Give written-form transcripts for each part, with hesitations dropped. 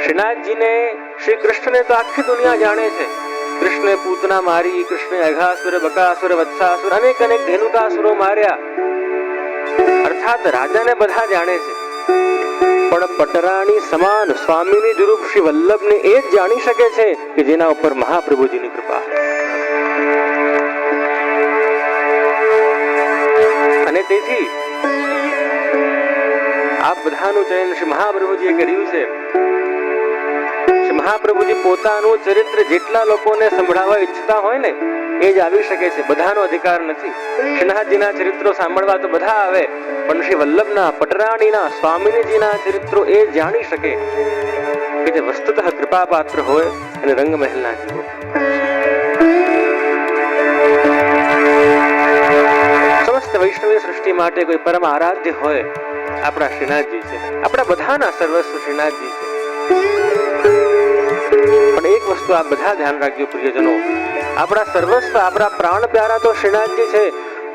શ્રીનાથજીને, શ્રી કૃષ્ણને તો આખી દુનિયા જાણે છે. કૃષ્ણે પૂતના મારી, કૃષ્ણે અઘાસુર, બકાસુર, વત્સાસુર, અનેક અનેક ધેનુકાસુરો માર્યા, અર્થાત રાજાને બધા જાણે છે. પણ પટરાણી સમાન સ્વામીની જરૂર શ્રી વલ્લભને એ જ જાણી શકે છે કે જેના ઉપર મહાપ્રભુજીની કૃપા. અને તેથી આ બધાનું ચયન શ્રી મહાપ્રભુજીએ કર્યું છે. શ્રી મહાપ્રભુજી પોતાનું ચરિત્ર જેટલા લોકોને સંભળાવવા ઈચ્છતા હોય ને એ જ આવી શકે છે. બધાનો અધિકાર નથી. શ્રીનાથજીના ચરિત્રો સાંભળવા તો બધા આવે, પણ શ્રી વલ્લભના, પટરાણીના, સ્વામિનીજીના ચરિત્રો એ જાણી શકે કે જે વસ્તુતઃ કૃપા પાત્ર હોય અને રંગમહેલના જીવો. સમસ્ત વૈષ્ણવી સૃષ્ટિ માટે કોઈ પરમ આરાધ્ય હોય આપણા શ્રીનાથજી છે. આપણા બધાના સર્વસ્વ શ્રીનાથજી છે. પણ એક વસ્તુ આપ બધા ધ્યાન રાખજો પ્રિયજનો, આપણા સર્વસ્વ, આપણા પ્રાણ પ્યારા તો શ્રીનાથજી છે,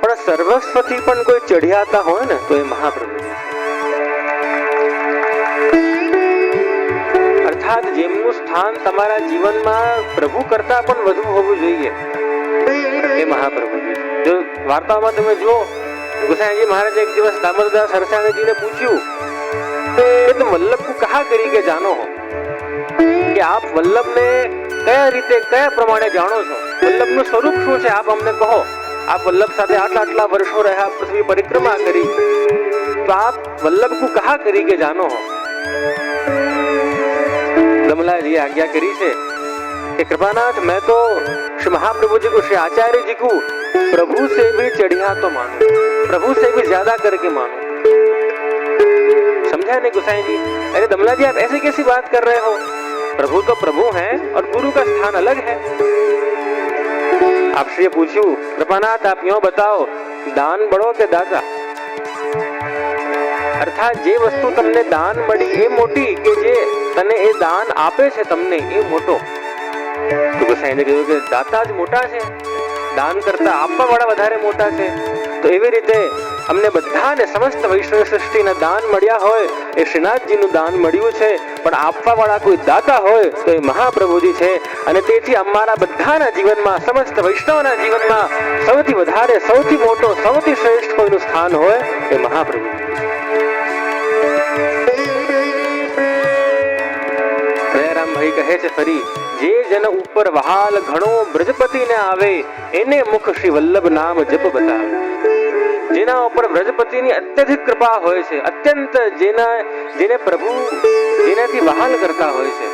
પણ સર્વસ્વથી પણ કોઈ ચઢિયાતા હોય ને તો એ મહાપ્રભુજી છે. અર્થાત જેમનું સ્થાન તમારા જીવનમાં પ્રભુ કરતા પણ વધુ હોવું જોઈએ એ મહાપ્રભુજી છે. જો વાર્તામાં તમે જુઓ, गोसाईजी महाराज एक दिवस दामोदरदास सरसाणी जी ने पूछ्યું कि तुम वल्लभ को कहा करी के जानो हो, कि आप वल्लभ ने कया रीते कया प्रमाणे जानो छो, वल्लभ નું સ્વરૂપ શું છે આપ અમને કહો. આપ વલ્લભ સાથે આટલા વર્ષો રહ્યા, પૃથ્વી પરિક્રમા કરી, તો આપ वल्लभ को कहा करी के जानो हो. दमलाजी आज्ञा करी છે कि कृपानाथ मैं तो श्री महाप्रभु जी को, श्री आचार्य जी को प्रभु से भी चढ़िया तो मानूं, प्रभु से भी ज्यादा करके मानूं. समझा नहीं गोसाई जी? अरे दमला जी आप ऐसे कैसी बात कर रहे हो, प्रभु तो प्रभु हैं और गुरु का स्थान अलग है. आपसे पूछ्યું कृपानाथ आप यूं बताओ, दान बड़ो के दाता? अर्थात जे वस्तु તમને દાન મળી એ મોટી કે જે તને એ દાન આપે છે તમને એ મોટો? તો गोसाईને કહ્યું કે દાતા જ મોટા છે, દાન કરતા આપવા વાળા વધારે મોટા છે. તો એવી રીતે અમને બધાને સમસ્ત વૈષ્ણવ સૃષ્ટિને દાન મળ્યા હોય એ શ્રીનાથજીનું દાન મળ્યું છે, પણ આપવા વાળા કોઈ દાતા હોય તો એ મહાપ્રભુજી છે. અને તેથી અમારા બધાના જીવનમાં, સમસ્ત વૈષ્ણવના જીવનમાં સૌથી વધારે, સૌથી મોટો, સૌથી શ્રેષ્ઠ કોઈનું સ્થાન હોય એ મહાપ્રભુજી. દયારામ ભાઈ કહે છે ફરી, જે જન ઉપર વહાલ ઘણો બ્રજપતિને આવે એને મુખ શ્રી વલ્લભ નામ જપ બતાવે. જેના ઉપર બ્રજપતિની અત્યધિક કૃપા હોય છે, અત્યંત જેને પ્રભુ જેનાથી વહાલ કરતા હોય છે.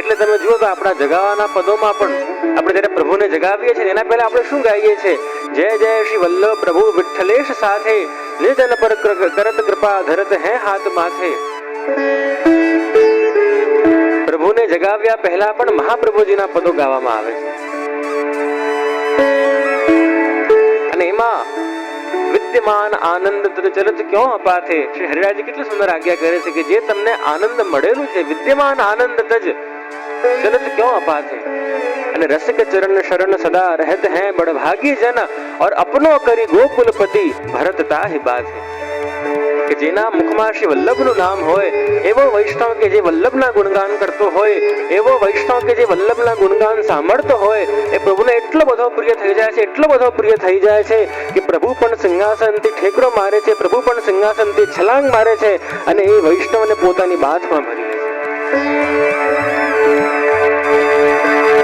એટલે તમે જુઓ તો આપણા જગાવાના પદોમાં પણ આપણે જ્યારે પ્રભુને જગાવીએ છીએ એના પહેલા આપણે શું ગાઈએ છીએ? જય જય શ્રી વલ્લભ પ્રભુ વિઠ્ઠલેશ સાથે, નિજન પર કરત કૃપા ધરત હે હાથ માથે. પ્રભુને જગાવ્યા પહેલા પણ મહાપ્રભુજીના પદો ગાવામાં આવે છે. અને એમાં વિદ્યમાન આનંદ તદ ચલત ક્યો અપાથે, શ્રી હરિરાજજી કેટલી સુંદર આજ્ઞા કરે છે કે જે તમને આનંદ મળેલું છે, વિદ્યમાન આનંદ તજ ચલત ક્યો અપાથે. અને રસિક ચરણ શરણ સદા રહેત હૈ બડભાગી જન, और अपनो કરી ગોકુલપતિ ભરત તાહિ બાથે. કે જેના મુખમાં શ્રી વલ્લભનું નામ હોય એવો વૈષ્ણવ કે જે વલ્લભના ગુણગાન કરતો હોય, એવો વૈષ્ણવ કે જે વલ્લભના ગુણગાન સાંભળતો હોય, એ પ્રભુને એટલો બધો પ્રિય થઈ જાય છે, એટલો બધો પ્રિય થઈ જાય છે કે પ્રભુ પણ સિંહાસનથી ઠેકરો મારે છે, પ્રભુ પણ સિંહાસનથી છલાંગ મારે છે અને એ વૈષ્ણવને પોતાની બાથમાં ભરી લે છે.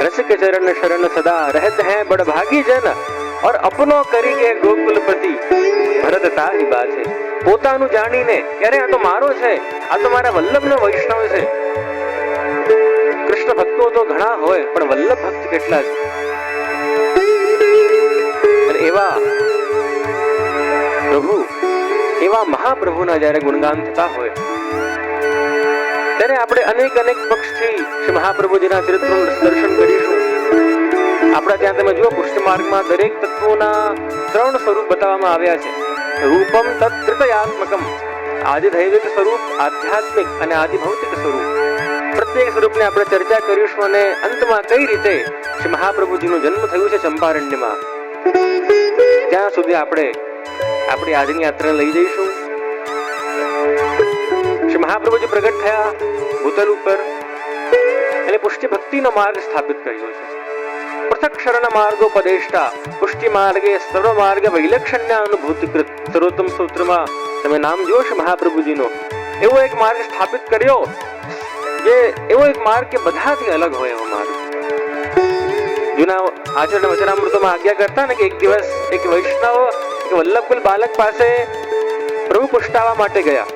રસિક ચરણ શરણ સદા રહેત હૈ બડભાગી જન, और अपनो કરી કે ગોકુલપતિ ભરત તાહિ બાથે. પોતાનું જાણીને કે અરે આ તો મારો છે, આ તો મારા વલ્લભનો વૈષ્ણવ છે. કૃષ્ણ ભક્તો તો ઘણા હોય પણ વલ્લભ ભક્ત કેટલા છે? અને એવા પ્રભુ, એવા મહાપ્રભુના જ્યારે ગુણગાન થતા હોય ત્યારે આપણે અનેક અનેક પક્ષથી શ્રી મહાપ્રભુજીના ચરિત્રનું દર્શન કરીશું. આપણા ત્યાં તમે જુઓ પુષ્ટિ માર્ગમાં દરેક તત્વોના 3 સ્વરૂપ બતાવવામાં આવ્યા છે. રૂપમ તત્ ત્રિતયાત્મકમ, આદિદૈવિક સ્વરૂપ, આધ્યાત્મિક અને આદિભૌતિક સ્વરૂપ. પ્રત્યેક સ્વરૂપને આપણે ચર્ચા કરીશું અને અંતમાં કઈ રીતે શ્રી મહાપ્રભુજીનો જન્મ થયું છે ચંપારણ્યમાં, ત્યાં સુધી આપણે આપણી આજની યાત્રા લઈ જઈશું. શ્રી મહાપ્રભુજી પ્રગટ થયા ભૂતલ ઉપર અને પુષ્ટિ ભક્તિનો માર્ગ સ્થાપિત કર્યો છે. પૃથક શરણ માર્ગોપદેષ્ટા પુષ્ટિ માર્ગે સર્વ માર્ગ વૈલક્ષણ્ય અનુભૂતિકૃત. સર્વોત્તમ સૂત્રમાં તમે નામ જોશો મહાપ્રભુજીનો. એવો એક માર્ગ સ્થાપિત કર્યો જે એવો એક માર્ગ કે બધાથી અલગ હોય એવો માર્ગ. જૂના આચરણ વચનામૃતોમાં આજ્ઞા કરતા ને કે એક દિવસ એક વૈષ્ણવ એક વલ્લભકુલ બાલક પાસે પ્રભુ પુષ્ટાવા માટે ગયા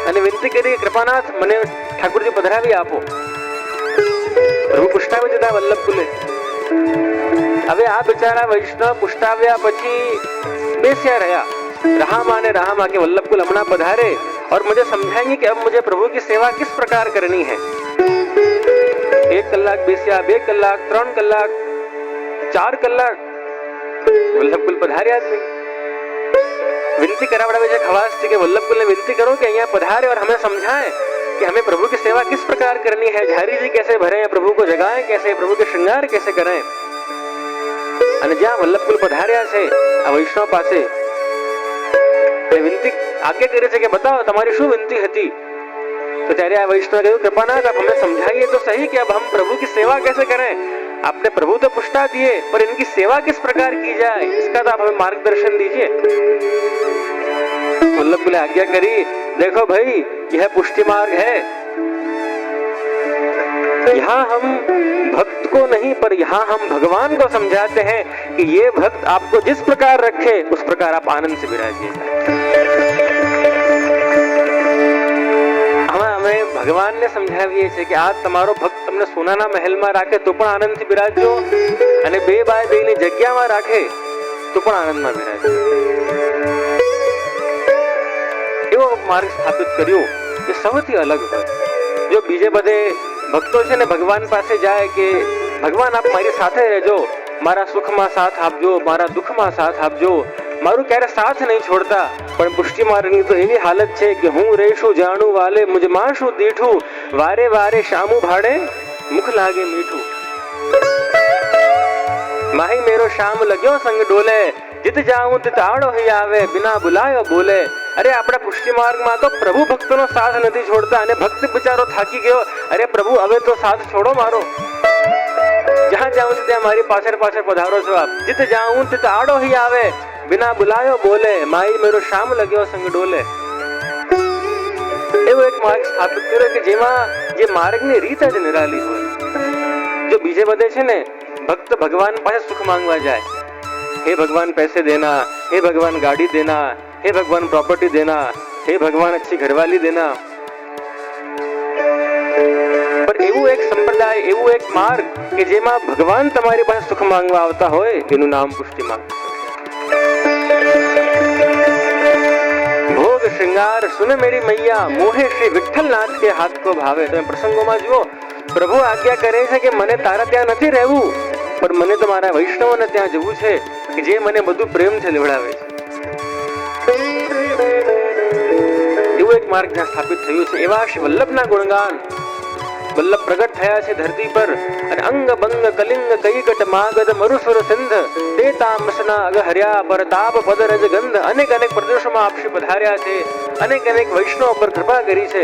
અને વિનંતી કરી, કૃપાનાથ મને ઠાકોરજી પધરાવી આપો. પ્રભુ પુષ્ટાવી દીધા વલ્લભકુલે. હવે આ બિચારા વૈષ્ણવ પુષ્ટાવ્યા પછી બેસ્યા રહ્યા. रहा माँ के वल्लभकुल अमना पधारे और मुझे समझाएंगे कि अब मुझे प्रभु की सेवा किस प्रकार करनी है. 1 કલાક બેસ્યા, 2 કલાક, 3 કલાક, 4 કલાક વલ્લભકુલ પધાર્યા જ નહીં. विनती करावड़ावे છે ખવાસથી કે વલ્લભકુલ ને विनती करो कि અહીંયા पधारे और हमें समझाएं कि हमें प्रभु की सेवा किस प्रकार करनी है. झारी जी कैसे भरे, प्रभु को जगाएं कैसे, प्रभु के श्रृंगार कैसे करें. અને જ્યાં વલ્લભકુલ પધાર્યા છે આ વૈષ્ણવ પાસે विनती आगे करे थे कि बताओ तुम्हारी शू विनती હતી. तो ત્યારે આ વૈષ્ણવ કહ્યું, कृपानाथ आप हमें समझाइए तो सही कि अब हम प्रभु की सेवा कैसे करें. आपने प्रभु तो पुष्टा दिए पर इनकी सेवा किस प्रकार की जाए इसका तो आप हमें मार्गदर्शन दीजिए. वल्लभकुल ने आज्ञा करी, देखो भाई यह पुष्टि मार्ग है. यहाँ हम भक्त को नहीं पर यहाँ हम भगवान को समझाते हैं कि ये भक्त आपको जिस प्रकार रखे उस प्रकार आप आनंद से विराजिए. हमें भगवान ने समझाવીએ છે કે આ તમારો ભક્ત તમને સોનાના મહેલમાં રાખે તો પણ આનંદથી બિરાજજો અને 2x2 ની જગ્યામાં રાખે તો પણ આનંદમાં બિરાજજો. એવો માર્ગ સ્થાપિત કર્યો કે સૌથી અલગ હોય. જો બીજે બધે ભક્તો છે ને ભગવાન પાસે જાય કે ભગવાન આપ મારી સાથે રહેજો, મારા સુખમાં સાથ આપજો, મારા દુઃખમાં સાથ આપજો, મારું ક્યારે સાથ નહીં છોડતા. પણ પુષ્ટિ માર્ગની તો એવી હાલત છે કે હું રેશું જાણું વાલે મુજ માશું દીઠું, વારે વારે શામું ભાડે મુખ લાગે મીઠું. માહી મેરો શામ લગ્યો સંગ ડોલે, જીત જાઉં તિત આડો હી આવે, બિના બુલાયો બોલે. અરે આપણા પુષ્ટિ માર્ગમાં તો પ્રભુ ભક્તોનો સાથ નથી છોડતા અને ભક્ત બિચારો થાકી ગયો, અરે પ્રભુ હવે તો સાથ છોડો મારો. જ્યાં જાઉં છું ત્યાં મારી પાછળ પાછળ પધારો છો આપ. જીત જાઉં તિત આડો હી આવે, बिना बुलायो बोले, माई मेरो शाम लग्यो संग डोले. એવો એક માર્ગ સ્થાપિત કર્યો કે જેમાં જે માર્ગની રીત જ નિરાલી હોય. જો બીજે બધે છે ને ભક્ત ભગવાન પાસે સુખ માંગવા જાય, हे भगवान पैसे देना, हे भगवान गाड़ी देना, हे भगवान प्रॉपर्टी देना, हे भगवान अच्छी घरवाली देना. पर એવું એક સંપ્રદાય, એવું એક માર્ગ કે જેમાં ભગવાન તમારી પાસે સુખ માંગવા આવતા હોય એનું નામ પુષ્ટિ માર્ગ. ભોગ શ્રृंगार सुन मेरी मैया, मोहे श्री विठ्ठल नाथ के हाथ को भावे. તમે પ્રસંગોમાં જુઓ પ્રભુ આજ્ઞા કરે છે કે મને તારા ત્યાં નથી રહેવું પણ મને તો મારા વૈષ્ણવોને ત્યાં જવું છે કે જે મને બધું પ્રેમથી લેવડાવે છે. એવું એક માર્ગ જ્યાં સ્થાપિત થયું છે. એવા શ્રી વલ્લભના ગુણગાન વલ્લભ પ્રગટ થયા છે ધરતી પર અને અંગ બંગ કલિંગ કૈકટ માગદ મરુસુર સિંધ તે તામસના અગહર્યા પર તાપ પદરજ ગંધ. અનેક અનેક પ્રદેશોમાં આપશ્રી પધાર્યા છે, અનેક અનેક વૈષ્ણવ પર કૃપા કરી છે.